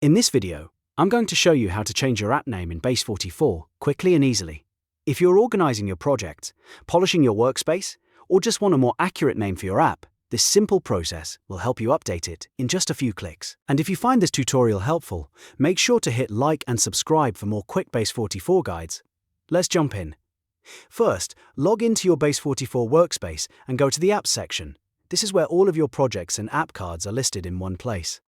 In this video, I'm going to show you how to change your app name in Base44 quickly and easily. If you're organizing your project, polishing your workspace, or just want a more accurate name for your app, this simple process will help you update it in just a few clicks. And if you find this tutorial helpful, make sure to hit like and subscribe for more quick Base44 guides. Let's jump in. First, log into your Base44 workspace and go to the Apps section. This is where all of your projects and app cards are listed in one place.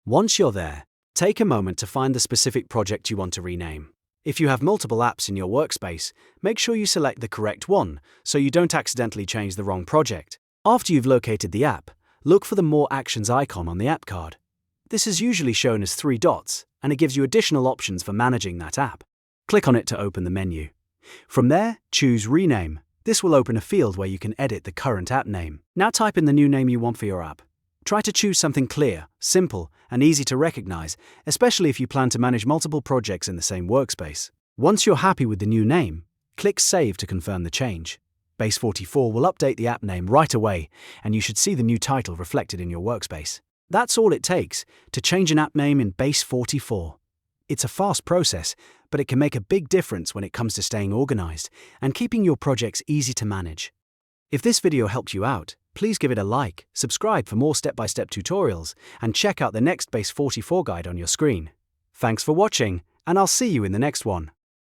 Once you're there, take a moment to find the specific project you want to rename. If you have multiple apps in your workspace, make sure you select the correct one so you don't accidentally change the wrong project. After you've located the app, look for the More Actions icon on the app card. This is usually shown as 3 dots, and it gives you additional options for managing that app. Click on it to open the menu. From there, choose Rename. This will open a field where you can edit the current app name. Now type in the new name you want for your app. Try to choose something clear, simple, and easy to recognize, especially if you plan to manage multiple projects in the same workspace. Once you're happy with the new name, click Save to confirm the change. Base44 will update the app name right away, and you should see the new title reflected in your workspace. That's all it takes to change an app name in Base44. It's a fast process, but it can make a big difference when it comes to staying organized and keeping your projects easy to manage. If this video helped you out, please give it a like, subscribe for more step-by-step tutorials, and check out the next Base44 guide on your screen. Thanks for watching, and I'll see you in the next one.